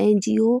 NGO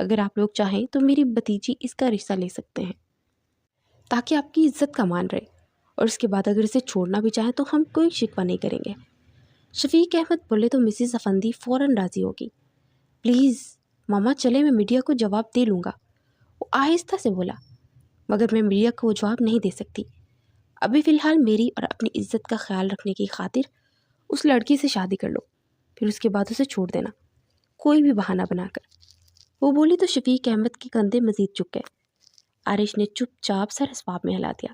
اگر آپ لوگ چاہیں تو میری بھتیجی اس کا رشتہ لے سکتے ہیں تاکہ آپ کی عزت کا مان رہے، اور اس کے بعد اگر اسے چھوڑنا بھی چاہیں تو ہم کوئی شکوہ نہیں کریں گے۔ شفیق احمد بولے تو مسز افندی فوراً راضی ہوگی۔ پلیز ماما چلے، میں میڈیا کو جواب دے لوں گا، وہ آہستہ سے بولا، مگر میں میڈیا کو وہ جواب نہیں دے سکتی۔ ابھی فی الحال میری اور اپنی عزت کا خیال رکھنے کی خاطر اس لڑکی سے شادی کر لو، پھر اس کے بعد اسے چھوڑ دینا، کوئی بھی بہانہ بنا کر۔ وہ بولی تو شفیق احمد کے کندھے مزید جھک گئے۔ عارش نے چپ چاپ سر اسباب میں ہلا دیا۔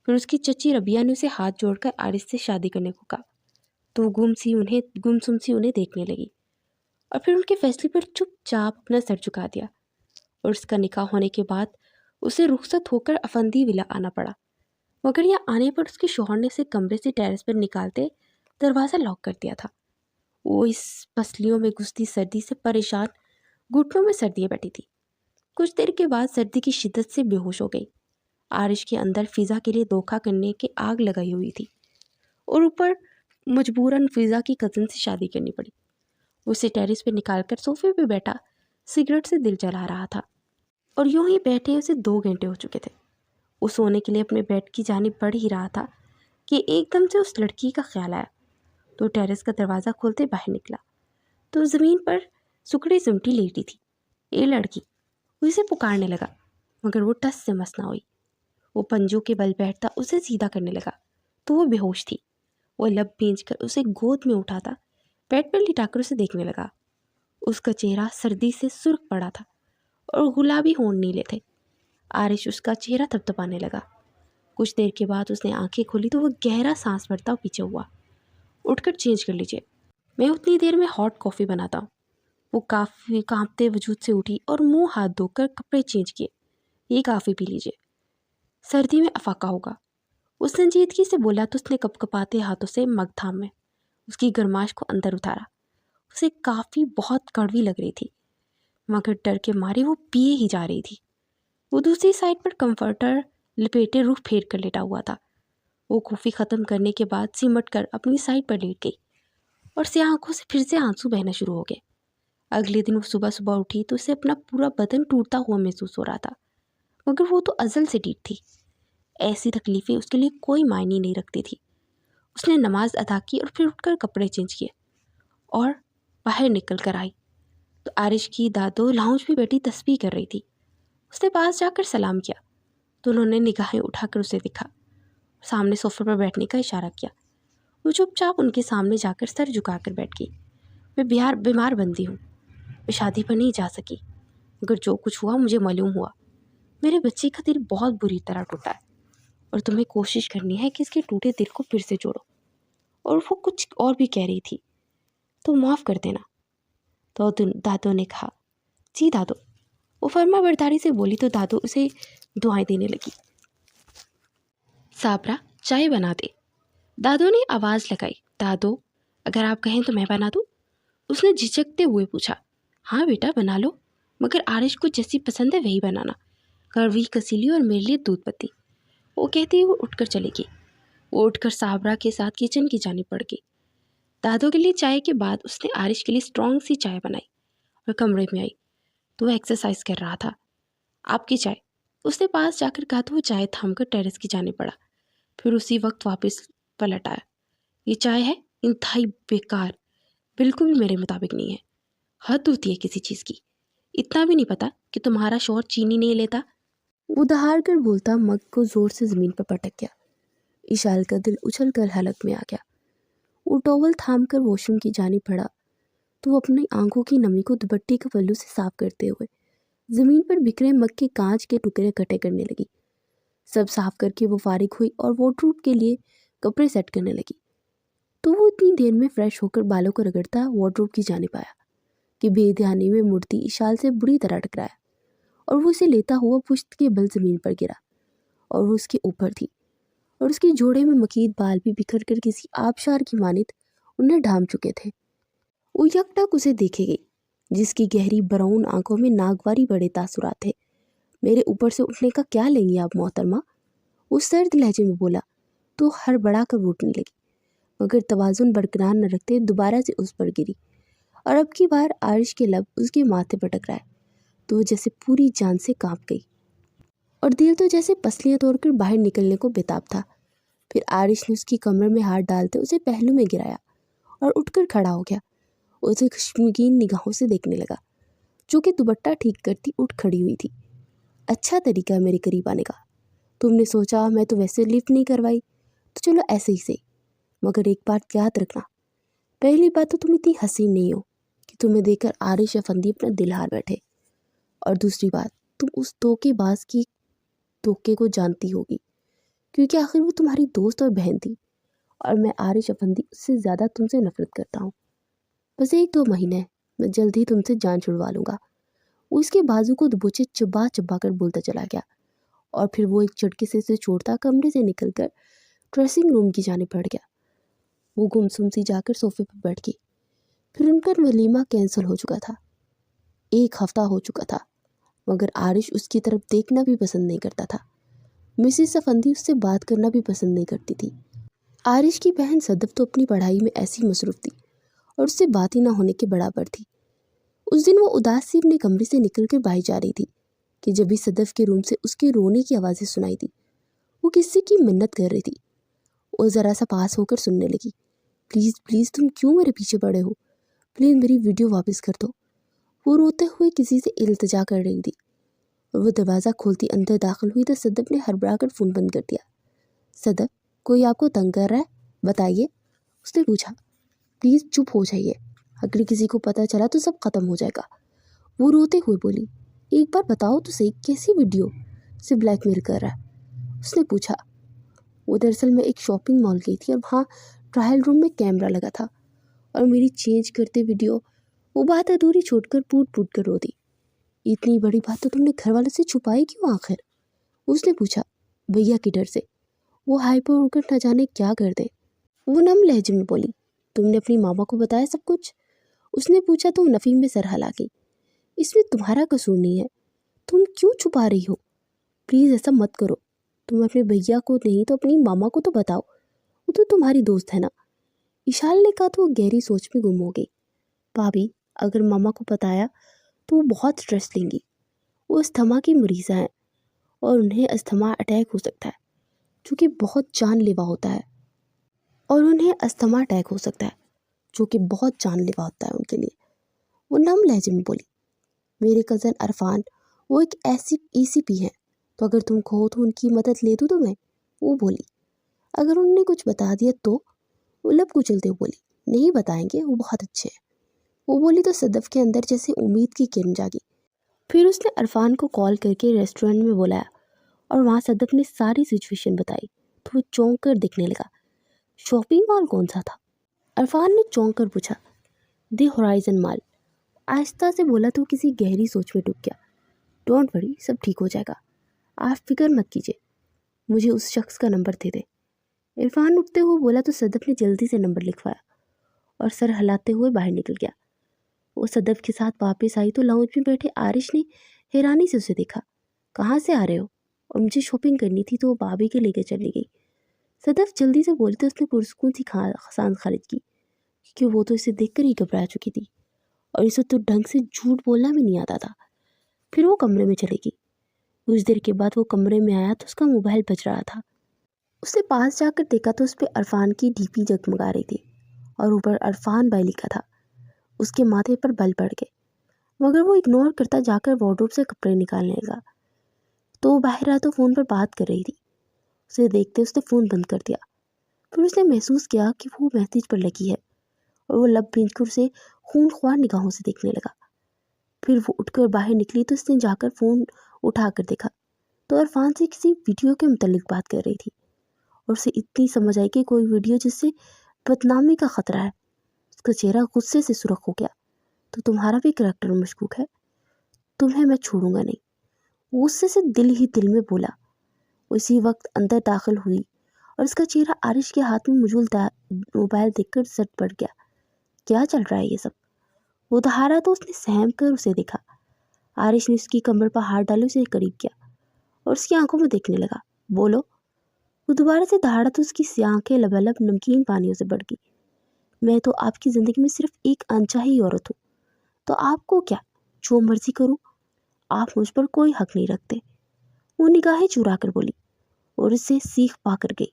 پھر اس کی چچی ربیہ نے اسے ہاتھ جوڑ کر عارش سے شادی کرنے کو کہا، تو وہ گمسم سی انہیں دیکھنے لگی، اور پھر ان کے فیصلے پر چپ چاپ اپنا سر جھکا دیا، اور اس کا نکاح ہونے کے بعد اسے رخصت ہو کر افندی ولا آنا پڑا، مگر یہاں آنے پر اس کے شوہر نے اسے کمرے سے ٹیرس پر نکالتے دروازہ لاک کر دیا تھا۔ وہ اس پسلیوں میں گھستی سردی سے پریشان گھٹنوں میں سردیاں بیٹھی تھی۔ کچھ دیر کے بعد سردی کی شدت سے بے ہوش ہو گئی۔ عارش کے اندر فضا کے لیے دھوکہ کرنے کی آگ لگائی ہوئی تھی، اور اوپر مجبوراً فضا کی کزن سے شادی کرنی پڑی۔ اسے ٹیرس پہ نکال کر صوفے پہ بیٹھا سگریٹ سے دل جلا رہا تھا، اور یوں ہی بیٹھے اسے 2 گھنٹے ہو چکے تھے۔ وہ سونے کے لیے اپنے بیڈ کی جانب بڑھ ہی رہا تھا کہ ایک دم سے اس لڑکی کا خیال آیا، تو ٹیرس کا دروازہ کھولتے باہر نکلا تو زمین پر سکڑی سمٹی لیٹی تھی یہ لڑکی۔ وہ اسے پکارنے لگا، مگر وہ ٹس سے مس نہ ہوئی۔ وہ پنجوں کے بل بیٹھتا اسے سیدھا کرنے لگا تو وہ بے ہوش تھی۔ وہ لب بھینچ کر اسے گود میں اٹھاتا بیڈ پر لٹا کر اسے دیکھنے لگا۔ اس کا چہرہ سردی سے سرخ پڑا تھا اور گلابی ہونٹ نیلے تھے۔ عارش اس کا چہرہ تھپتھپانے لگا۔ کچھ دیر کے بعد اس نے آنکھیں کھولی تو وہ گہرا سانس بھرتا پیچھے ہوا۔ اٹھ کر چینج کر لیجیے، میں اتنی دیر میں ہاٹ کافی بناتا ہوں۔ وہ کافی کانپتے وجود سے اٹھی اور منہ ہاتھ دھو کر کپڑے چینج کیے۔ یہ کافی پی لیجیے، سردی میں افاقہ ہوگا۔ وہ سنجیدگی سے بولا تو اس نے کپ کپاتے ہاتھوں سے مگ تھام میں اس کی گرماش کو اندر اتارا۔ اسے کافی بہت کڑوی لگ رہی تھی، مگر ڈر کے مارے وہ پیے ہی جا رہی تھی۔ وہ دوسری سائڈ پر کمفرٹر لپیٹے روح پھیر کر لیٹا ہوا تھا۔ وہ کافی ختم کرنے کے بعد سمٹ کر اپنی سائڈ پر لیٹ گئی، اور سیاہ آنکھوں سے پھر سے آنسو بہنا شروع ہو گئے۔ اگلے دن وہ صبح صبح اٹھی تو اسے اپنا پورا بدن ٹوٹتا ہوا محسوس ہو رہا تھا، مگر وہ تو ازل سے ٹھیک تھی۔ ایسی تکلیفیں اس کے لیے کوئی معنی نہیں رکھتی تھی۔ اس نے نماز ادا کی اور پھر اٹھ کر کپڑے چینج کیے اور باہر نکل کر آئی تو عارش کی دادو لاؤنج میں بیٹھی تسبیح کر رہی تھی۔ اس نے پاس جا کر سلام کیا تو انہوں نے نگاہیں اٹھا کر اسے دکھا، سامنے صوفے پر بیٹھنے کا اشارہ کیا۔ وہ چپ چاپ ان کے سامنے جا کر سر جھکا کر بیٹھ گئی۔ میں بیمار بندی ہوں، میں شادی پر نہیں جا سکی، مگر جو کچھ ہوا مجھے معلوم ہوا۔ میرے بچے کا دل بہت بری طرح ٹوٹا ہے، اور تمہیں کوشش کرنی ہے کہ اس کے ٹوٹے دل کو پھر سے جوڑو۔ اور وہ کچھ اور بھی کہہ رہی تھی، تو معاف کر دینا، تو دادو نے کہا۔ جی دادو، وہ فرما برداری سے بولی تو دادو اسے دعائیں دینے لگی۔ صابرہ چائے بنا دے، دادو نے آواز لگائی۔ دادو اگر آپ کہیں تو میں بنا دوں، اس نے جھجکتے ہوئے پوچھا۔ ہاں بیٹا بنا لو، مگر عارش کو جیسی پسند ہے وہی بنانا، کڑوی کسیلی اور میرے لیے دودھ پتی، وہ کہتی وہ اٹھ کر چلے گی۔ وہ اٹھ کر صابرہ کے ساتھ کچن کی جانب بڑھ گئی۔ دادو کے لیے چائے کے بعد اس نے عارش کے لیے اسٹرانگ سی چائے بنائی اور کمرے میں آئی تو وہ ایکسرسائز کر رہا تھا۔ آپ کی چائے، اس نے پاس جا کر کہا تو وہ چائے تھام کر ٹیرس کی جانب بڑھا، پھر اسی وقت واپس پلٹ آیا۔ یہ چائے ہے انتہائی بیکار، بالکل بھی میرے مطابق نہیں ہے، حد ہوتی ہے کسی چیز کی، اتنا بھی نہیں پتا کہ تمہارا شوہر چینی نہیں لیتا۔ وہ دہاڑ کر بولتا مگ کو زور سے زمین پر پٹک گیا۔ اشال کا دل اچھل کر حلق میں آ گیا۔ وہ ٹاول تھام کر واش روم کی جانب بڑھا تو وہ اپنی آنکھوں کی نمی کو دوپٹے کے پلو سے صاف کرتے ہوئے زمین پر بکھرے مگ کے کانچ کے ٹکڑے اکٹھے کرنے لگی۔ سب صاف کر کے وہ فارغ ہوئی اور وارڈروب کے لیے کپڑے سیٹ کرنے لگی تو وہ اتنی دیر میں فریش ہو کر بالوں کو رگڑتا وارڈروب کی جانب آیا کہ بے دھیانی میں مڑتی اشال سے بری طرح ٹکرایا، اور وہ اسے لیتا ہوا پشت کے بل زمین پر گرا، اور وہ اس کے اوپر تھی، اور اس کے جوڑے میں مکید بال بھی بکھر کر کسی آبشار کی مانند انہیں ڈھانپ چکے تھے۔ وہ یک ٹک اسے دیکھے گئی، جس کی گہری براؤن آنکھوں میں ناگواری بڑے تاثرات تھے۔ میرے اوپر سے اٹھنے کا کیا لیں گی آپ محترمہ؟ وہ سرد لہجے میں بولا تو ہڑبڑا کر اٹھنے لگی، مگر توازن برقرار نہ رکھتے دوبارہ سے اس پر گری، اور اب کی بار عارش کے لب اس کے ماتھے پر ٹکرائے تو وہ جیسے پوری جان سے کانپ گئی اور دل تو جیسے پسلیاں توڑ کر باہر نکلنے کو بےتاب تھا۔ پھر عارش نے اس کی کمر میں ہاتھ ڈالتے اسے پہلو میں گرایا اور اٹھ کر کھڑا ہو گیا۔ اسے خشمگین نگاہوں سے دیکھنے لگا، جو کہ دوپٹہ ٹھیک کرتی اٹھ کھڑی ہوئی تھی۔ اچھا طریقہ ہے میرے قریب آنے کا، تم نے سوچا میں تو ویسے لفٹ نہیں کروائی تو چلو ایسے ہی سے، مگر ایک بات یاد رکھنا، پہلی بات تو تم اتنی حسین نہیں ہو کہ تمہیں دیکھ کر عارش افندی اپنا دل ہار بیٹھے، اور دوسری بات تم اس دھوکے باز کی دھوکے کو جانتی ہوگی، کیونکہ آخر وہ تمہاری دوست اور بہن تھی، اور میں عارش افندی اس سے زیادہ تم سے نفرت کرتا ہوں۔ بس 1-2 مہینے میں جلد ہی تم سے جان چھڑوا لوں گا۔ وہ اس کے بازو کو دبوچے چبا چبا کر بولتا چلا گیا، اور پھر وہ ایک جھٹکے سے اسے چھوڑتا کمرے سے نکل کر ڈریسنگ روم کی جانب بڑھ گیا۔ وہ گمسم سی جا کر صوفے پر بیٹھ گئی۔ پھر ان کا ولیمہ کینسل ہو چکا تھا، 1 ہفتہ ہو چکا تھا، مگر عارش اس کی طرف دیکھنا بھی پسند نہیں کرتا تھا۔ مسز افندی اس سے بات کرنا بھی پسند نہیں کرتی تھی۔ عارش کی بہن صدف تو اپنی پڑھائی میں ایسی مصروف تھی اور اس سے بات ہی نہ ہونے کے برابر تھی۔ اس دن وہ اداس سی اپنے کمرے سے نکل کر باہر جا رہی تھی کہ جب بھی صدف کے روم سے اس کے رونے کی آوازیں سنائی دی۔ وہ کسی کی منت کر رہی تھی۔ وہ ذرا سا پاس ہو کر سننے لگی۔ پلیز پلیز تم کیوں میرے پیچھے پڑے ہو؟ پلیز میری ویڈیو واپس کر دو۔ وہ روتے ہوئے کسی سے التجا کر رہی تھی۔ وہ دروازہ کھولتی اندر داخل ہوئی تو صدف نے ہڑبڑا کر فون بند کر دیا۔ صدف، کوئی آپ کو تنگ کر رہا ہے؟ بتائیے، اس نے پوچھا۔ پلیز چپ ہو جائیے، اگر کسی کو پتہ چلا تو سب ختم ہو جائے گا۔ وہ روتے ہوئے بولی۔ ایک بار بتاؤ تو صحیح، کیسی ویڈیو سے بلیک میل کر رہا ہے؟ اس نے پوچھا۔ وہ دراصل میں ایک شاپنگ مال گئی تھی اور وہاں ٹرائل روم میں کیمرہ لگا تھا اور میری چینج کرتے ویڈیو۔ وہ بات ادھوری چھوڑ کر پوٹ پوٹ کر رو دی۔ اتنی بڑی بات تو تم نے گھر والوں سے چھپائی کیوں آخر؟ اس نے پوچھا۔ بھیا کے ڈر سے، وہ ہائپر ہو کر نہ جانے کیا کر دے۔ وہ نم لہجے میں بولی۔ تم نے اپنی ماما کو بتایا سب کچھ؟ اس نے پوچھا تو نفی میں سر ہلا گئی۔ اس میں تمہارا قصور نہیں ہے، تم کیوں چھپا رہی ہو؟ پلیز ایسا مت کرو، تم اپنے بھیا کو نہیں تو اپنی ماما کو تو بتاؤ، وہ تو تمہاری دوست ہے نا۔ اشال نے کہا تو وہ گہری سوچ میں گم ہو گئی۔ بھابھی، اگر ماما کو بتایا تو وہ بہت اسٹریس لیں گی، وہ استھما کی مریضہ ہیں اور انہیں استھما اٹیک ہو سکتا ہے جو کہ بہت جان لیوا ہوتا ہے ان کے لیے۔ وہ نم لہجے میں بولی۔ میرے کزن عرفان، وہ ایک ایسی ECP ہیں، تو اگر تم کہو تو ان کی مدد لے دوں تو میں۔ وہ بولی۔ اگر انہوں نے کچھ بتا دیا تو؟ وہ لب کچلتے ہوئے بولی۔ نہیں بتائیں گے، وہ بہت اچھے ہیں۔ وہ بولی تو صدف کے اندر جیسے امید کی کرن جاگی۔ پھر اس نے عرفان کو کال کر کے ریسٹورنٹ میں بلایا اور وہاں صدف نے ساری سچویشن بتائی تو وہ چونک کر دیکھنے لگا۔ شاپنگ مال کون سا تھا؟ عرفان نے چونک کر پوچھا۔ دی ہورائزن مال، آہستہ سے بولا تو کسی گہری سوچ میں ڈوب گیا۔ ڈونٹ وری، سب ٹھیک ہو جائے گا، آپ فکر مت کیجیے، مجھے اس شخص کا نمبر دے دیں۔ عرفان اٹھتے ہوئے بولا تو صدف نے جلدی سے نمبر لکھوایا اور سر ہلاتے ہوئے باہر نکل گیا۔ وہ صدف کے ساتھ واپس آئی تو لاؤنج میں بیٹھے عارش نے حیرانی سے اسے دیکھا۔ کہاں سے آ رہے ہو؟ اور مجھے شاپنگ کرنی تھی تو وہ بھابھی کے لے کے چلی گئی۔ صدف جلدی سے بولتے اس نے پرسکون سی سانس خارج کی، کیونکہ وہ تو اسے دیکھ کر ہی گھبرا چکی تھی اور اسے تو ڈھنگ سے جھوٹ بولنا بھی نہیں آتا تھا۔ پھر وہ کمرے میں چلے گئی۔ کچھ دیر کے بعد وہ کمرے میں آیا تو اس کا موبائل بج رہا تھا۔ اس نے پاس جا کر دیکھا تو اس پہ عرفان کی DP جگمگا رہی تھی اور اوپر عرفان بھائی لکھا تھا۔ اس کے ماتھے پر بل پڑ گئے، مگر وہ اگنور کرتا جا کر وارڈروب سے کپڑے نکالنے لگا تو وہ باہر آیا تو فون پر بات کر رہی تھی۔ اسے دیکھتے اس نے فون بند کر دیا۔ پھر اس نے محسوس کیا کہ وہ میسیج پر لگی ہے اور وہ لب بھینچ کر اسے خون خوار نگاہوں سے دیکھنے لگا۔ پھر وہ اٹھ کر باہر نکلی تو اس نے جا کر فون اٹھا کر دیکھا تو عرفان سے کسی ویڈیو کے متعلق بات کر رہی تھی اور اسے اتنی سمجھ آئی کہ کوئی ویڈیو جس سے بدنامی کا خطرہ ہے۔ اس کا چہرہ غصے سے سرخ ہو گیا۔ تو تمہارا بھی کریکٹر مشکوک ہے، تمہیں میں چھوڑوں گا نہیں، وہ غصے سے دل ہی دل میں بولا۔ وہ اسی وقت اندر داخل ہوئی اور اس کا چہرہ عارش کے ہاتھ میں موجود موبائل دیکھ کر زد پڑ گیا۔ کیا چل رہا ہے یہ سب؟ وہ دہارا تو اس نے سہم کر اسے دیکھا۔ عارش نے اس کی کمر پر ہاتھ ڈالے اسے قریب کیا اور اس کی آنکھوں میں دیکھنے لگا۔ بولو۔ وہ دوبارہ سے دہاڑا تو اس کی سیاہ آنکھیں لبالب نمکین پانیوں سے بڑھ گئی۔ میں تو آپ کی زندگی میں صرف ایک انچاہی عورت ہوں، تو آپ کو کیا، جو مرضی کروں۔ آپ مجھ پر کوئی حق نہیں رکھتے، وہ نگاہیں چرا کر بولی اور اسے سیخ پا کر گئی۔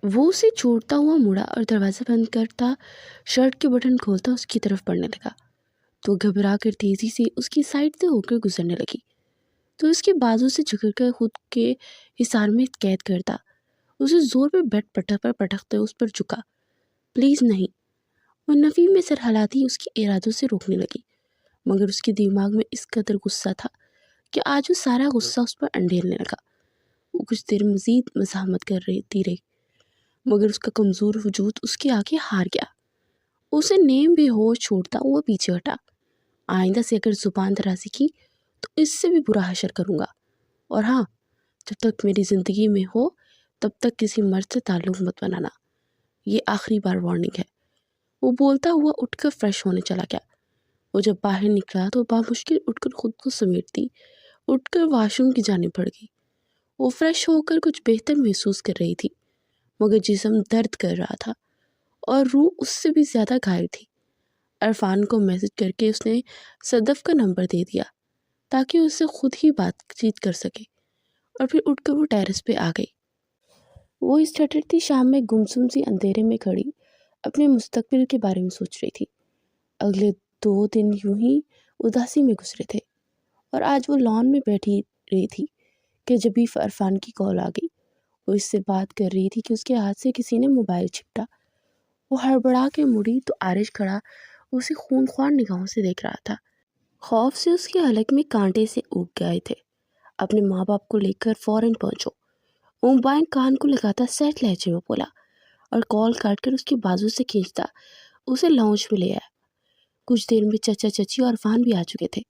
وہ اسے چھوڑتا ہوا مڑا اور دروازہ بند کرتا شرٹ کے بٹن کھولتا اس کی طرف بڑھنے لگا تو گھبرا کر تیزی سے اس کی سائڈ سے ہو کر گزرنے لگی تو اس کے بازو سے جھکڑ کر خود کے حصار میں قید کرتا اسے زور پر بیڈ پر پٹکتے اس پر جھکا۔ پلیز نہیں، وہ نفی میں سر ہلاتی اس کے ارادوں سے روکنے لگی، مگر اس کے دماغ میں اس قدر غصہ تھا کہ آج وہ سارا غصہ اس پر انڈیلنے لگا۔ وہ کچھ دیر مزید مزاحمت کر رہی مگر اس کا کمزور وجود اس کے آگے ہار گیا۔ اسے نیم بے ہوش چھوڑتا وہ پیچھے ہٹا۔ آئندہ سے اگر زبان درازی کی تو اس سے بھی برا حشر کروں گا، اور ہاں، جب تک میری زندگی میں ہو تب تک کسی مرد سے تعلق مت بنانا، یہ آخری بار وارننگ ہے۔ وہ بولتا ہوا اٹھ کر فریش ہونے چلا گیا۔ وہ جب باہر نکلا تو بامشکل اٹھ کر خود کو سمیٹتی اٹھ کر واش روم کی جانب بڑھ گئی۔ وہ فریش ہو کر کچھ بہتر محسوس کر رہی تھی، مگر جسم درد کر رہا تھا اور روح اس سے بھی زیادہ گھائل تھی۔ عرفان کو میسج کر کے اس نے صدف کا نمبر دے دیا تاکہ اس سے خود ہی بات چیت کر سکے، اور پھر اٹھ کر وہ ٹیرس پہ آ گئی۔ وہ اس ٹھٹرتی شام میں گمسم سی اندھیرے میں کھڑی اپنے مستقبل کے بارے میں سوچ رہی تھی۔ اگلے 2 دن یوں ہی اداسی میں گزرے تھے، اور آج وہ لان میں بیٹھی رہی تھی کہ جبھی عرفان کی کال آ گئی۔ وہ اس سے بات کر رہی تھی کہ اس کے ہاتھ سے کسی نے موبائل چھپٹا۔ وہ ہڑبڑا کے مڑی تو عارش کھڑا اسے خونخوار نگاہوں سے دیکھ رہا تھا۔ خوف سے اس کے حلق میں کانٹے سے اگ گئے تھے۔ اپنے ماں باپ کو لے کر فوراً پہنچو، وہ موبائل کان کو لگاتا سیٹ لہجے میں بولا اور کال کاٹ کر اس کے بازو سے کھینچتا اسے لاؤنج میں لے آیا۔ کچھ دیر میں چچا چچی اور عرفان بھی آ چکے تھے۔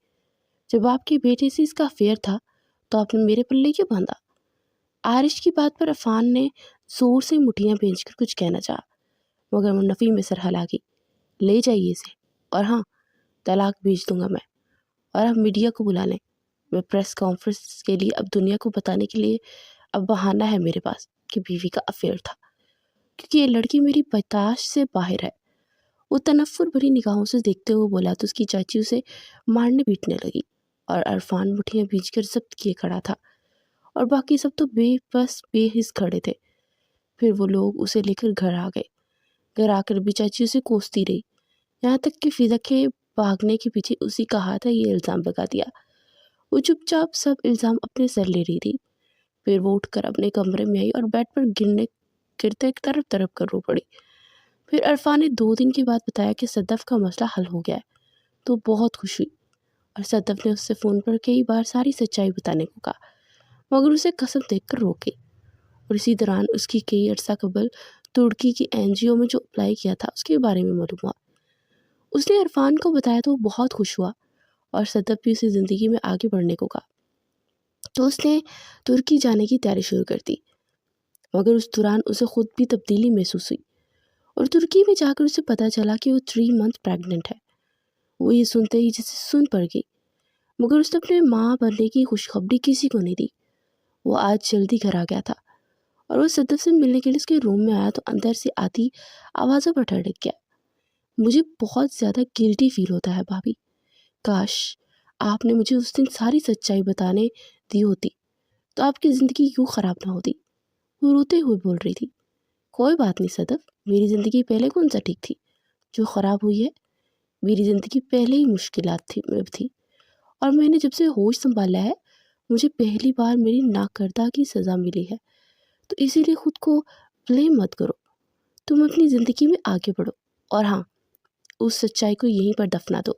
جب آپ کے بیٹے سے اس کا افیئر تھا تو آپ نے میرے پلے کیوں باندھا؟ عارش کی بات پر عرفان نے زور سے مٹھیاں بھیج کر کچھ کہنا چاہا، مگر وہ نفی میں سر ہلا گئی۔ لے جائیے اسے، اور ہاں، طلاق بھیج دوں گا میں، اور اب میڈیا کو بلا لیں۔ میں پریس کانفرنس کے لیے اب دنیا کو بتانے کے لیے اب بہانہ ہے میرے پاس کہ بیوی کا افیئر تھا، کیونکہ یہ لڑکی میری برداشت سے باہر ہے۔ وہ تنفر بھری نگاہوں سے دیکھتے ہوئے بولا تو اس کی چاچی اسے مارنے پیٹنے لگی، اور عرفان مٹھیاں بھیج کر ضبط کیے کھڑا تھا، اور باقی سب تو بے حس کھڑے تھے۔ پھر وہ لوگ اسے لے کر گھر آ گئے۔ گھر آ کر بھی چاچی اسے کوستی رہی، یہاں تک کہ فضا کے بھاگنے کے پیچھے اسی کا ہاتھ ہے یہ الزام لگا دیا۔ وہ چپ چاپ سب الزام اپنے سر لے رہی تھی۔ پھر وہ اٹھ کر اپنے کمرے میں آئی اور بیڈ پر گرتے طرف طرف کر رو پڑی۔ پھر عرفان نے 2 دن کے بعد بتایا کہ صدف کا مسئلہ حل ہو گیا ہے، تو بہت خوش ہوئی، اور صدف نے اس سے فون پر کئی بار ساری سچائی بتانے کو کہا، مگر اسے قسم دیکھ کر روک گئی۔ اور اسی دوران اس کی کئی عرصہ قبل ترکی کی NGO میں جو اپلائی کیا تھا اس کے بارے میں معلوم ہوا۔ اس نے عرفان کو بتایا تو وہ بہت خوش ہوا، اور صدف بھی اسے زندگی میں آگے بڑھنے کو کہا، تو اس نے ترکی جانے کی تیاری شروع کر دی۔ مگر اس دوران اسے خود بھی تبدیلی محسوس ہوئی، اور ترکی میں جا کر اسے پتہ چلا کہ وہ 3 منتھ پریگننٹ ہے۔ وہ یہ سنتے ہی جسے سن پڑ گئی، مگر اس نے اپنے ماں بننے کی خوشخبری کسی کو نہیں دی۔ وہ آج جلدی گھر آ گیا تھا، اور وہ صدف سے ملنے کے لیے اس کے روم میں آیا تو اندر سے آتی آوازوں پر ٹھڑک گیا۔ مجھے بہت زیادہ گلٹی فیل ہوتا ہے بھابھی، کاش آپ نے مجھے اس دن ساری سچائی بتانے دی ہوتی تو آپ کی زندگی یوں خراب نہ ہوتی۔ وہ روتے ہوئے بول رہی تھی۔ کوئی بات نہیں صدف، میری زندگی پہلے کون سا ٹھیک تھی جو خراب ہوئی ہے؟ میری زندگی پہلے ہی مشکلات میں تھی، اور میں نے جب سے ہوش سنبھالا ہے مجھے پہلی بار میری ناکردہ کی سزا ملی ہے، تو اسی لیے خود کو بلیم مت کرو، تم اپنی زندگی میں آگے بڑھو، اور ہاں، اس سچائی کو یہیں پر دفنا دو،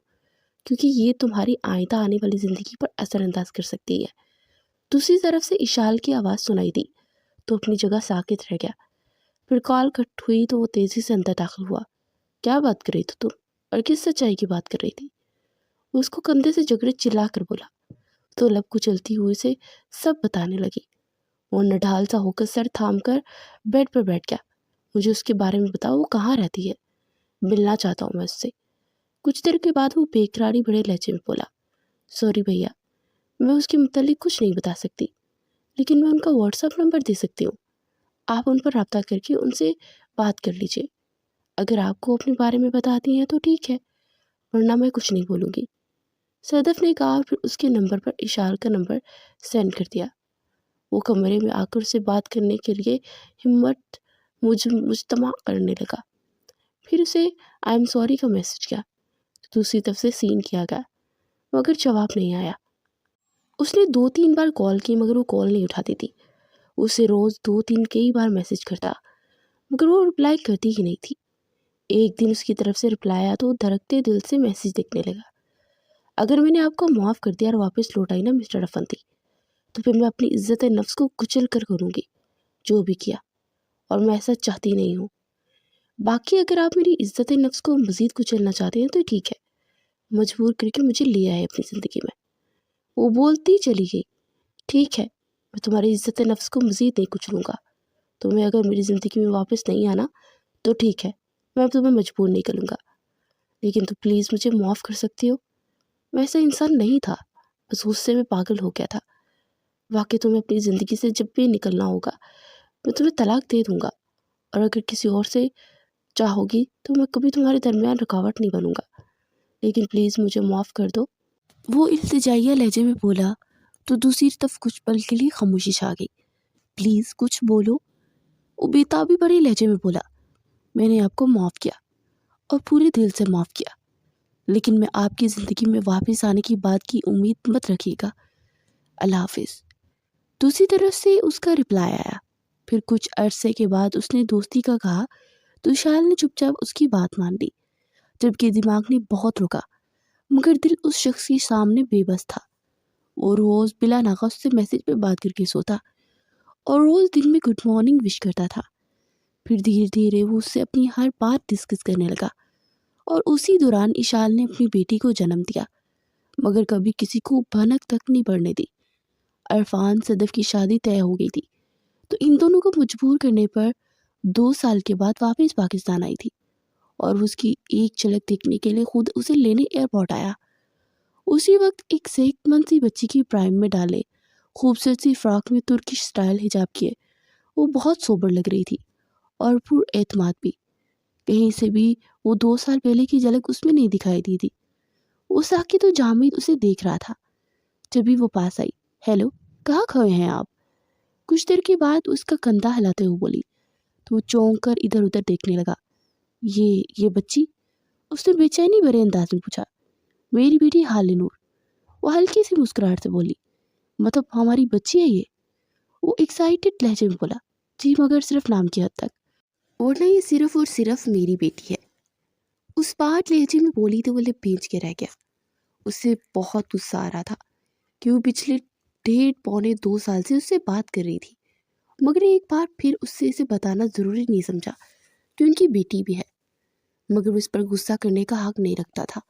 کیونکہ یہ تمہاری آئندہ آنے والی زندگی پر اثر انداز کر سکتی ہے۔ دوسری طرف سے اشال کی آواز سنائی دی تو اپنی جگہ ساکت رہ گیا۔ پھر کال کٹ ہوئی تو وہ تیزی سے اندر داخل ہوا۔ کیا بات کر رہی تھی تم، اور کس سچائی کی بات کر رہی تھی؟ وہ اس کو کندھے سے جگڑے چلا کر بولا تو لب کچلتی ہوئی سے سب بتانے لگی۔ وہ نڈھال سا ہو کر سر تھام کر بیڈ پر بیٹھ گیا۔ مجھے اس کے بارے میں بتاؤ، وہ کہاں رہتی ہے؟ ملنا چاہتا ہوں میں اس سے۔ کچھ دیر کے بعد وہ بےقراری بھرے لہجے میں بولا، سوری بھیا، میں اس کے متعلق کچھ نہیں بتا سکتی، لیکن میں ان کا واٹس ایپ نمبر دے سکتی ہوں۔ آپ ان پر رابطہ کر کے ان سے بات کر لیجئے۔ اگر آپ کو اپنے بارے میں بتاتی ہیں تو ٹھیک ہے، ورنہ میں کچھ نہیں بولوں گی۔ صدف نے کہا اور پھر اس کے نمبر پر اشار کا نمبر سینڈ کر دیا۔ وہ کمرے میں آ کر اسے بات کرنے کے لیے ہمت مجتمع کرنے لگا۔ پھر اسے آئی ایم سوری کا میسج کیا۔ دوسری طرف سے سین کیا گیا مگر جواب نہیں آیا۔ اس نے 2-3 بار کال کی مگر وہ کال نہیں اٹھاتی تھی۔ اسے روز 2-3 کئی بار میسج کرتا مگر وہ رپلائی کرتی ہی نہیں تھی۔ ایک دن اس کی طرف سے رپلائی آیا تو وہ دھڑکتے دل سے میسج لکھنے لگا۔ اگر میں نے آپ کو معاف کر دیا اور واپس لوٹائی نا مسٹر افندی، تو پھر میں اپنی عزت نفس کو کچل کر کروں گی جو بھی کیا، اور میں ایسا چاہتی نہیں ہوں۔ باقی اگر آپ میری عزت نفس کو مزید کچلنا چاہتے ہیں تو ٹھیک ہے، مجبور کر کے مجھے لے آئے اپنی زندگی میں۔ وہ بولتی چلی گئی، ٹھیک ہے میں تمہاری عزت نفس کو مزید نہیں کچلوں گا، تمہیں اگر میری زندگی میں واپس نہیں آنا تو ٹھیک ہے، میں اب تمہیں مجبور نہیں کروں گا، لیکن تو پلیز مجھے معاف کر سکتی ہو۔ میں ایسا انسان نہیں تھا، بس غصے میں پاگل ہو گیا تھا۔ واقعی تمہیں اپنی زندگی سے جب بھی نکلنا ہوگا میں تمہیں طلاق دے دوں گا، اور اگر کسی اور سے چاہو گی تو میں کبھی تمہارے درمیان رکاوٹ نہیں بنوں گا، لیکن پلیز مجھے معاف کر دو۔ وہ التجائیہ لہجے میں بولا تو دوسری طرف کچھ پل کے لیے خاموشی چھا گئی۔ پلیز کچھ بولو، وہ بےتابی بڑے لہجے میں بولا۔ میں نے آپ کو معاف کیا اور پورے دل سے معاف کیا، لیکن میں آپ کی زندگی میں واپس آنے کی بات کی امید مت رکھیے گا۔ اللہ حافظ۔ دوسری طرف سے اس کا رپلائی آیا۔ پھر کچھ عرصے کے بعد اس نے دوستی کا کہا تو وشال نے چپ چاپ اس کی بات مان لی، جبکہ دماغ نے بہت رکا مگر دل اس شخص کے سامنے بے بس تھا۔ وہ روز بلا ناقص سے میسج پہ بات کر کے سوتا اور روز دن میں گڈ مارننگ وش کرتا تھا۔ پھر دھیرے دھیرے وہ اس سے اپنی ہر بات ڈسکس کرنے لگا، اور اسی دوران اشال نے اپنی بیٹی کو جنم دیا مگر کبھی کسی کو بھنک تک نہیں پڑنے دی۔ عرفان صدف کی شادی طے ہو گئی تھی تو ان دونوں کو مجبور کرنے پر 2 سال کے بعد واپس پاکستان آئی تھی، اور وہ اس کی ایک جھلک دیکھنے کے لیے خود اسے لینے ایئرپورٹ آیا۔ اسی وقت ایک صحت مند سی بچی کی پرائم میں ڈالے خوبصورت سی فراک میں ترکش سٹائل حجاب کیے وہ بہت سوبر لگ رہی تھی اور پر اعتماد بھی۔ کہیں سے بھی وہ 2 سال پہلے کی جھلک اس میں نہیں دکھائی دی تھی۔ وہ ساکت و جامد اسے دیکھ رہا تھا۔ جبھی وہ پاس آئی، ہیلو کہاں کھوئے ہیں آپ؟ کچھ دیر کے بعد اس کا کندھا ہلاتے ہوئے بولی تو وہ چونک کر ادھر ادھر دیکھنے لگا۔ یہ بچی؟ اس نے بے چینی بھرے انداز میں پوچھا۔ میری بیٹی حال نور، وہ ہلکی سی مسکراہٹ سے بولی۔ مطلب ہماری بچی ہے یہ؟ وہ ایکسائٹڈ لہجے میں بولا۔ جی مگر صرف نام کی حد تک، ورنہ یہ صرف اور صرف میری بیٹی ہے۔ اس پاٹ لہجے میں بولی تو وہ لب بھیج کے رہ گیا۔ اسے بہت غصہ آ رہا تھا کہ وہ پچھلے 1.5-2 سال سے اس سے بات کر رہی تھی مگر ایک بار پھر اس سے اسے بتانا ضروری نہیں سمجھا کہ ان کی بیٹی بھی ہے، مگر وہ اس پر غصہ کرنے کا حق نہیں رکھتا تھا۔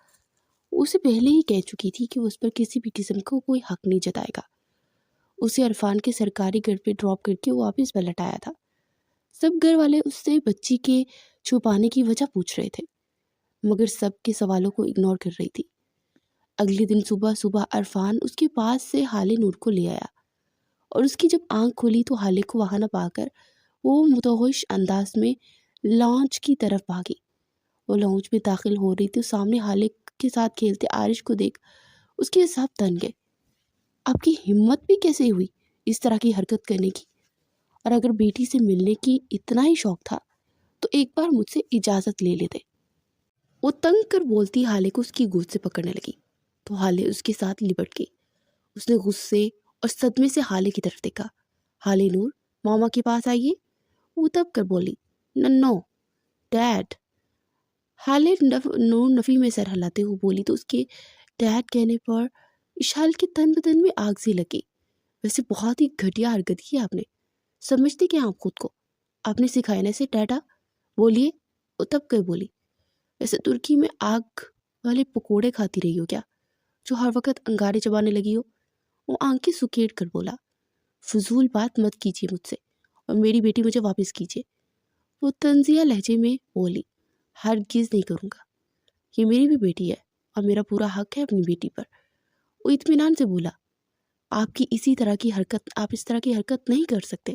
اسے پہلے ہی کہہ چکی تھی کہ وہ اس پر کسی بھی قسم کا کوئی حق نہیں جتائے گا۔ اسے عرفان کے سرکاری گھر پہ ڈراپ کر کے وہ واپس پلٹ آیا تھا۔ سب گھر والے اس سے بچی کے چھپانے کی وجہ پوچھ رہے تھے مگر سب کے سوالوں کو اگنور کر رہی تھی۔ اگلے دن صبح عرفان اس کے پاس سے حال نور کو لے آیا، اور اس کی جب آنکھ کھلی تو حالے کو وہاں نہ پا کر وہ متوحش انداز میں لانچ کی طرف بھاگی۔ وہ لانچ میں داخل ہو رہی تھی، سامنے حالے کے ساتھ کھیلتے عارش کو دیکھ اس کے حساب تن گئے۔ آپ کی ہمت بھی کیسے ہوئی اس طرح کی حرکت کرنے کی؟ اور اگر بیٹی سے ملنے کی اتنا ہی شوق تھا تو ایک بار مجھ سے اجازت لے لیتے۔ وہ تنگ کر بولتی حالے کو اس کی گود سے پکڑنے لگی تو حالے اس کے ساتھ لپٹ گئی۔ اس نے غصے اور صدمے سے حالے کی طرف دیکھا۔ حالے نور ماما کے پاس آئیے، وہ تب کر بولی۔ نو ڈیڈ۔ حالے نور نفی میں سر ہلاتے ہوئے بولی تو اس کے ڈیڈ کہنے پر اشال کے تن بدن میں آگ سی لگی۔ ویسے بہت ہی گھٹیا حرکت کی آپ نے، سمجھتے کیا آپ خود کو؟ آپ نے سکھایا نا اسے ڈیڈا، بولیے، وہ تب کر بولی۔ ویسے ترکی میں آگ والے پکوڑے کھاتی رہی ہو کیا جو ہر وقت انگارے چبانے لگی ہو؟ وہ آنکھیں سکیڑ کر بولا۔ فضول بات مت کیجیے مجھ سے اور میری بیٹی مجھے واپس کیجیے، وہ طنزیہ لہجے میں بولی۔ ہرگز نہیں کروں گا، یہ میری بھی بیٹی ہے اور میرا پورا حق ہے اپنی بیٹی پر، وہ اطمینان سے بولا۔ آپ اس طرح کی حرکت نہیں کر سکتے۔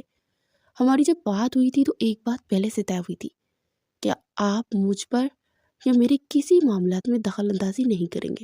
ہماری جب بات ہوئی تھی تو ایک بات پہلے سے طے ہوئی تھی کہ آپ مجھ پر یا میرے کسی معاملات میں دخل اندازی نہیں کریں گے۔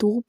2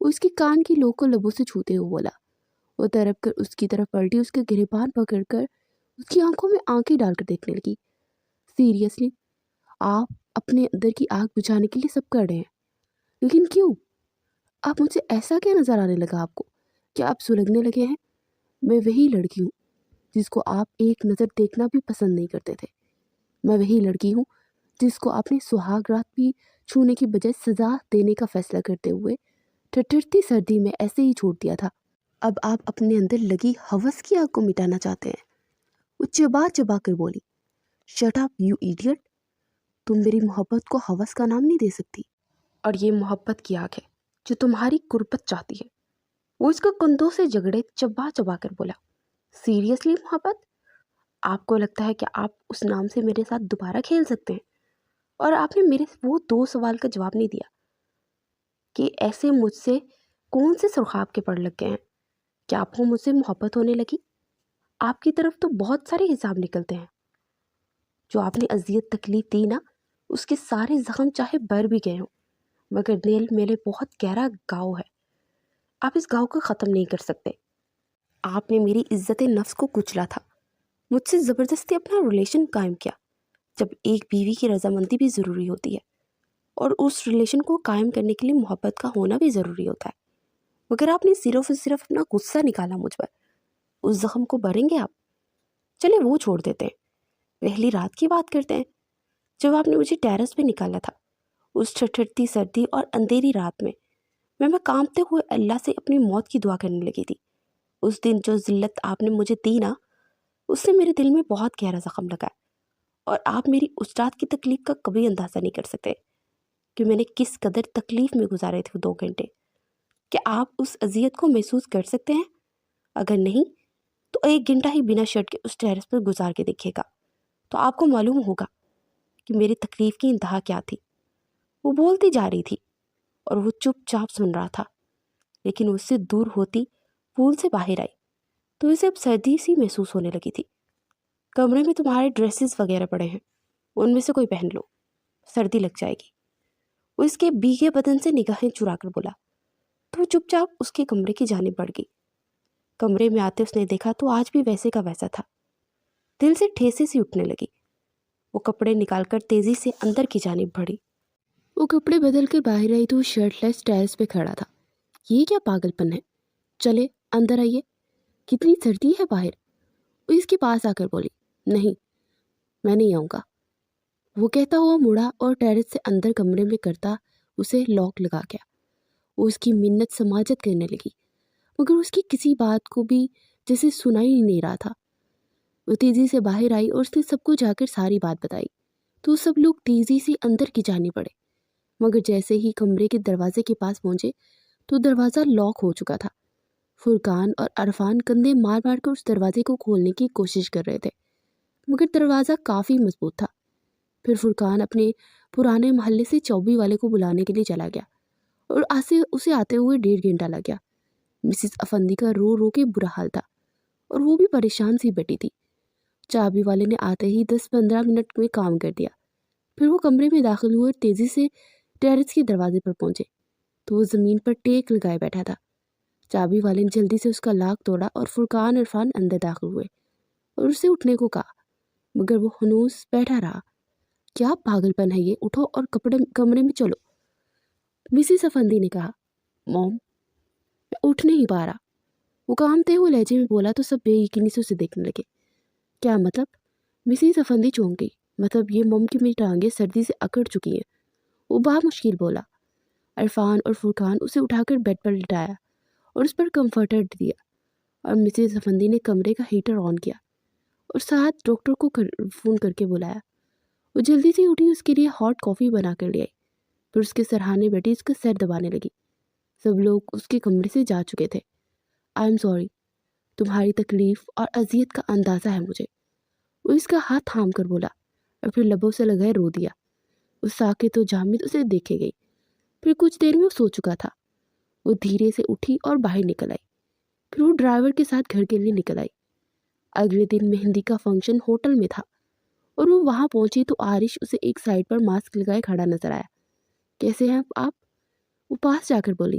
وہ اس کے کان کی لوگ کو لبوں سے چھوتے ہوئے بولا۔ وہ تڑپ کر اس کی طرف پلٹی، اس کے گریبان پکڑ کر اس کی آنکھوں میں آنکھیں ڈال کر دیکھنے لگی۔ سیریسلی، آپ اپنے اندر کی آگ بجھانے کے لیے سب کر رہے ہیں، لیکن کیوں؟ آپ مجھ سے ایسا کیا نظر آنے لگا آپ کو؟ کیا آپ سلگنے لگے ہیں؟ میں وہی لڑکی ہوں جس کو آپ ایک نظر دیکھنا بھی پسند نہیں کرتے تھے۔ میں وہی لڑکی ہوں جس کو آپ نے سہاگ رات بھی چھونے کی بجائے سزا دینے کا فیصلہ کرتے ہوئے ٹھٹھرتی سردی میں ایسے ہی چھوڑ دیا تھا۔ اب آپ اپنے اندر لگی ہوس کی آگ کو مٹانا چاہتے ہیں۔ وہ چبا چبا کر بولی، شٹ اپ یو ایڈیٹ، تم میری محبت کو ہوس کا نام نہیں دے سکتی، اور یہ محبت کی آگ ہے جو تمہاری قربت چاہتی ہے۔ وہ اس کو کندھوں سے جگڑے چبا چبا کر بولا، سیریسلی محبت؟ آپ کو لگتا ہے کہ آپ اس نام سے میرے ساتھ دوبارہ کھیل سکتے ہیں؟ اور آپ نے میرے وہ 2 سوال کا جواب نہیں دیا کہ ایسے مجھ سے کون سے سرخاب کے پڑ لگ گئے ہیں؟ کیا آپ کو مجھ سے محبت ہونے لگی؟ آپ کی طرف تو بہت سارے حساب نکلتے ہیں۔ جو آپ نے اذیت تکلیف دی نا، اس کے سارے زخم چاہے بھر بھی گئے ہوں، مگر دل میرے بہت گہرا گاؤ ہے، آپ اس گاؤں کو ختم نہیں کر سکتے۔ آپ نے میری عزت نفس کو کچلا تھا، مجھ سے زبردستی اپنا ریلیشن قائم کیا، جب ایک بیوی کی رضامندی بھی ضروری ہوتی ہے، اور اس ریلیشن کو قائم کرنے کے لیے محبت کا ہونا بھی ضروری ہوتا ہے، مگر آپ نے صرف اور صرف اپنا غصہ نکالا مجھ پر۔ اس زخم کو بھریں گے آپ؟ چلے وہ چھوڑ دیتے ہیں، پہلی رات کی بات کرتے ہیں جب آپ نے مجھے ٹیرس پہ نکالا تھا، اس ٹھٹھرتی سردی اور اندھیری رات میں میں کانپتے ہوئے اللہ سے اپنی موت کی دعا کرنے لگی تھی۔ اس دن جو ذلت آپ نے مجھے دی نا، اس سے میرے دل میں بہت گہرا زخم لگا ہے، اور آپ میری اس رات کی تکلیف کا کبھی اندازہ نہیں کر سکتے کہ میں نے کس قدر تکلیف میں گزارے تھے 2 گھنٹے۔ کیا آپ اس اذیت کو محسوس کر سکتے ہیں؟ اگر نہیں تو 1 گھنٹہ ہی بنا شرٹ کے اس ٹیرس پر گزار کے دیکھیے گا، تو آپ کو معلوم ہوگا کہ میری تکلیف کی انتہا کیا تھی۔ وہ بولتی جا رہی تھی اور وہ چپ چاپ سن رہا تھا، لیکن اس سے دور ہوتی پول سے باہر آئی تو اسے اب سردی سی محسوس ہونے لگی تھی۔ کمرے میں تمہارے ڈریسز وغیرہ پڑے ہیں، ان میں سے کوئی پہن لو، سردی لگ جائے گی۔ وہ اس کے بھیگے بدن سے نگاہیں چرا کر بولا، تو وہ چپ چاپ اس کے کمرے کی جانب بڑھ گئی۔ کمرے میں آتے اس نے دیکھا تو آج بھی ویسے کا ویسا تھا۔ دل سے ٹھیسے سی اٹھنے لگی۔ وہ کپڑے نکال کر تیزی سے اندر کی جانب بڑھی۔ وہ کپڑے بدل کر باہر آئی تو وہ شرٹ لیس ٹیرس پہ کھڑا تھا۔ یہ کیا پاگل پن ہے؟ چلے اندر آئیے، کتنی سردی ہے باہر۔ وہ اس کے پاس آ کر بولی، نہیں میں نہیں آؤں گا۔ وہ کہتا ہوا مڑا اور ٹیرس سے اندر کمرے میں کرتا اسے لاک لگا گیا۔ وہ اس کی منت سماجت کرنے لگی، مگر اس کی کسی بات کو بھی جیسے سنا ہی نہیں رہا تھا۔ وہ تیزی سے باہر آئی اور اس نے سب کو جا کر ساری بات بتائی تو سب لوگ تیزی سے اندر کی جانب بڑھے، مگر جیسے ہی کمرے کے دروازے کے پاس پہنچے تو دروازہ لاک ہو چکا تھا۔ فرقان اور عرفان کندھے مار مار کر اس دروازے کو کھولنے کی کوشش کر رہے تھے، مگر دروازہ کافی مضبوط تھا۔ پھر فرقان اپنے پرانے محلے سے چوبی والے کو بلانے کے لیے چلا گیا، اور اسے آتے ہوئے 1.5 گھنٹہ لگ گیا۔ مسز افندی کا رو رو کے برا حال تھا، اور وہ بھی پریشان سی بیٹھی تھی۔ چابی والے نے آتے ہی 10-15 منٹ میں کام کر دیا۔ پھر وہ کمرے میں داخل ہوئے اور تیزی سے ٹیرس کے دروازے پر پہنچے تو وہ زمین پر ٹیک لگائے بیٹھا تھا۔ چابی والے نے جلدی سے اس کا لاک توڑا اور فرقان عرفان اندر داخل ہوئے اور اسے اٹھنے کو کہا، مگر وہ ہنوز بیٹھا رہا۔ کیا پاگل پن ہے یہ، اٹھو اور کمرے میں چلو، مسز افندی نے کہا۔ موم، میں اٹھ نہیں پا رہا، وہ کامتے ہوئے لہجے میں بولا تو سب بے یقینی سے اسے دیکھنے لگے۔ کیا مطلب؟ مسز افندی چونک گئی۔ مطلب یہ موم کی میری ٹانگیں سردی سے اکڑ چکی ہیں، وہ بہت مشکل بولا۔ عرفان اور فرقان اسے اٹھا کر بیڈ پر لٹایا اور اس پر کمفرٹر دیا، اور مسز افندی نے کمرے کا ہیٹر آن کیا اور ساتھ ڈاکٹر کو فون کر کے بلایا۔ وہ جلدی سے اٹھی، اس کے لیے ہاٹ کافی بنا کر لے آئی، پھر اس کے سرہانے بیٹھی اس کا سر دبانے لگی۔ سب لوگ اس کے کمرے سے جا چکے تھے۔ آئی ایم سوری، تمہاری تکلیف اور اذیت کا اندازہ ہے مجھے، وہ اس کا ہاتھ تھام کر بولا، اور پھر لبوں سے لگائے رو دیا۔ وہ ساکت و جامد اسے دیکھے گئی، پھر کچھ دیر میں وہ سو چکا تھا۔ وہ دھیرے سے اٹھی اور باہر نکل آئی، پھر وہ ڈرائیور کے ساتھ گھر کے لیے نکل آئی۔ اگلے دن مہندی کا فنکشن ہوٹل میں تھا، اور وہ وہاں پہنچی تو آرش اسے ایک سائڈ پر ماسک لگائے کھڑا نظر آیا۔ کیسے ہیں آپ؟ وہ پاس جا کر بولی،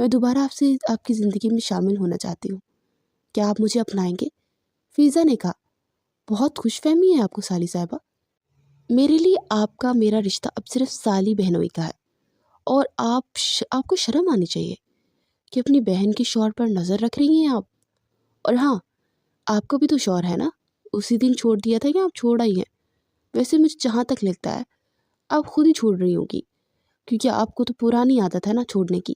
میں دوبارہ آپ کی زندگی میں شامل ہونا چاہتی ہوں. کیا آپ مجھے اپنائیں گے؟ فیضا نے کہا. بہت خوش فہمی ہے آپ کو سالی صاحبہ. میرے لیے آپ کا میرا رشتہ اب صرف سالی بہنوئی کا ہے، اور آپ کو شرم آنی چاہیے کہ اپنی بہن کے شوہر پر نظر رکھ رہی ہیں آپ. اور ہاں، آپ کا بھی تو شوہر ہے نا، اسی دن چھوڑ دیا تھا یا آپ چھوڑ آئی ہیں؟ ویسے مجھے جہاں تک لگتا ہے آپ خود ہی چھوڑ رہی ہوں گی، کیونکہ آپ کو تو پرانی عادت ہے نا چھوڑنے کی.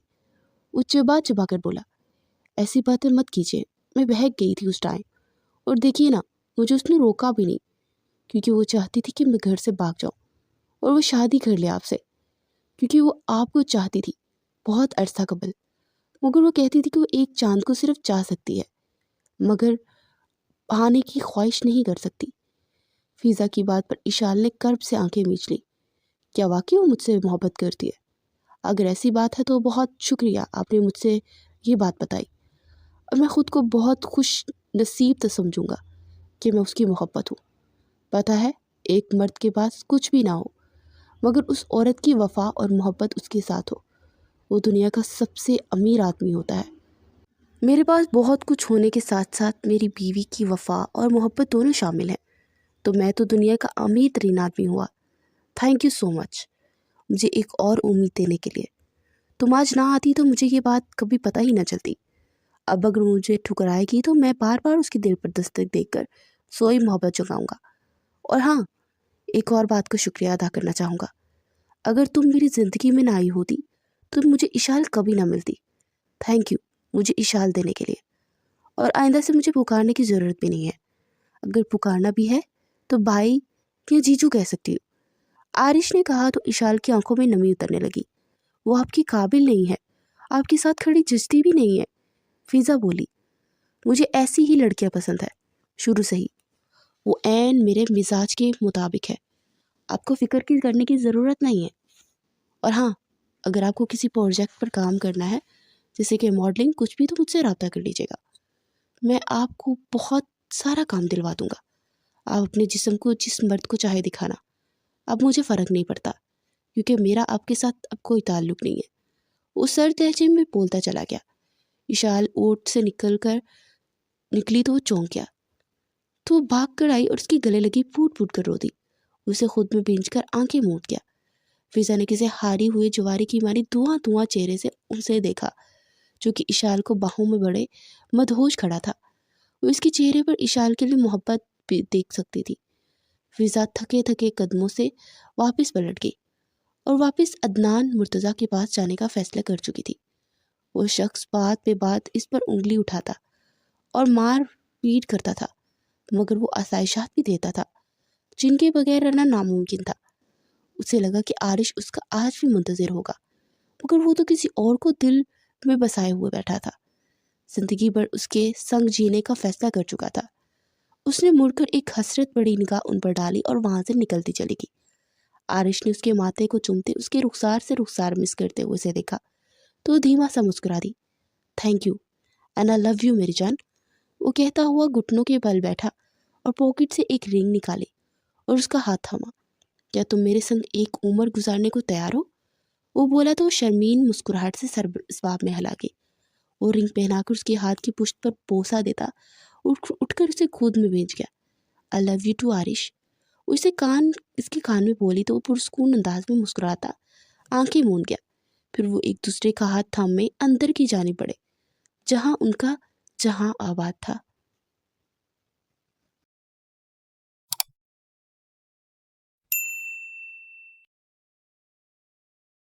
وہ چبا کر بولا. ایسی باتیں مت کیجیے، میں بہک گئی تھی اس ٹائم، اور دیکھیے نا، مجھے اس نے روکا بھی نہیں، کیونکہ وہ چاہتی تھی کہ میں گھر سے بھاگ جاؤں اور وہ شادی کر لے آپ سے، کیونکہ وہ آپ کو چاہتی تھی بہت عرصہ قبل. مگر وہ کہتی تھی کہ وہ ایک چاند کو صرف چاہ سکتی ہے، مگر پانے کی خواہش نہیں کر سکتی. فیضا کی بات پر اشال نے کرب سے آنکھیں میچ لی. کیا واقعی وہ مجھ سے محبت کرتی ہے؟ اگر ایسی بات ہے تو بہت شکریہ، آپ نے مجھ سے یہ بات بتائی، اور میں خود کو بہت خوش نصیب سمجھوں گا کہ میں اس کی محبت ہوں. پتہ ہے، ایک مرد کے پاس کچھ بھی نہ ہو، مگر اس عورت کی وفا اور محبت اس کے ساتھ ہو، وہ دنیا کا سب سے امیر آدمی ہوتا ہے. میرے پاس بہت کچھ ہونے کے ساتھ ساتھ میری بیوی کی وفا اور محبت دونوں شامل ہیں، تو میں تو دنیا کا امیر ترین آدمی ہوا. تھینک یو سو مچ مجھے ایک اور امید دینے کے لیے. تم آج نہ آتی تو مجھے یہ بات کبھی پتہ ہی نہ چلتی. اب اگر مجھے ٹھکرائے گی تو میں بار بار اس کے دل پر دستک دے کر سوئی محبت جگاؤں گا. اور ہاں، ایک اور بات کا شکریہ ادا کرنا چاہوں گا. اگر تم میری زندگی میں نہ آئی ہوتی تو مجھے اشال کبھی نہ ملتی. تھینک یو مجھے اشال دینے کے لیے، اور آئندہ سے مجھے پکارنے کی ضرورت بھی نہیں ہے. اگر پکارنا بھی ہے تو بھائی یا جیجو کہہ سکتی ہوں. آرش نے کہا تو اشال کی آنکھوں میں نمی اترنے لگی. وہ آپ کی قابل نہیں ہے، آپ کے ساتھ کھڑی جچتی بھی نہیں ہے. فیضا بولی. مجھے ایسی ہی لڑکیاں پسند ہے شروع سے ہی، وہ عین میرے مزاج کے مطابق ہے. آپ کو فکر کی کرنے کی ضرورت نہیں ہے. اور ہاں، اگر آپ کو کسی پروجیکٹ پر کام کرنا ہے، جیسے کہ ماڈلنگ، کچھ بھی، تو مجھ سے رابطہ کر لیجیے گا. میں آپ کو بہت سارا کام دلوا دوں گا. آپ اپنے جسم کو جس مرد کو چاہے دکھانا، اب مجھے فرق نہیں پڑتا، کیونکہ میرا آپ کے ساتھ اب کوئی تعلق نہیں ہے. وہ سر لہجے میں بولتا چلا گیا. اشال اوٹ سے نکلی تو وہ چونک گیا. تو وہ بھاگ کر آئی اور اس کی گلے لگی، پھوٹ پھوٹ کر رو دی. اسے خود میں بھینچ کر آنکھیں موند گیا. فضا نے کسی ہاری ہوئے جواری کی مانی دھواں چہرے سے اسے دیکھا، جو کہ اشال کو باہوں میں بڑے مدہوش کھڑا تھا. وہ اس کے چہرے پر اشال کے لیے محبت بھی دیکھ سکتی تھی. فضا تھکے تھکے قدموں سے واپس پلٹ گئی اور واپس عدنان مرتضیٰ کے پاس جانے کا فیصلہ کر چکی تھی. وہ شخص بات پہ بات اس پر انگلی اٹھاتا اور مار پیٹ کرتا تھا، مگر وہ آسائشات بھی دیتا تھا جن کے بغیر رہنا ناممکن تھا. اسے لگا کہ آرش اس کا آج بھی منتظر ہوگا، مگر وہ تو کسی اور کو دل میں بسائے ہوئے بیٹھا تھا. زندگی بھر اس کے سنگ جینے کا فیصلہ کر چکا تھا. اس نے مڑ کر ایک حسرت بڑی نگاہ ان پر ڈالی اور وہاں سے نکلتی چلی گئی. آرش نے اس کے ماتھے کو چومتے اس کے رخسار سے رخسار مس کرتے ہوئے اسے دیکھا تو دھیما سا مسکرا دی. Thank you and I love you میری جان، وہ کہتا ہوا گھٹنوں کے بل بیٹھا اور پاکٹ سے ایک رنگ نکالی اور اس کا ہاتھ تھاما. کیا تم میرے سنگ ایک عمر گزارنے کو تیار ہو؟ وہ بولا تو شرمین مسکراہٹ سے سر اسباب میں ہلا گئی. وہ رنگ پہنا کر اس کے ہاتھ کی پشت پر بوسہ دیتا، اٹھ کر اسے خود میں بھیج گیا. آئی لو یو ٹو آرش، وہ اس کے کان میں بولی تو وہ پرسکون انداز میں مسکراتا آنکھیں موند گیا. پھر وہ ایک دوسرے کا ہاتھ تھامے اندر کی جانب بڑھے، جہاں آباد تھا.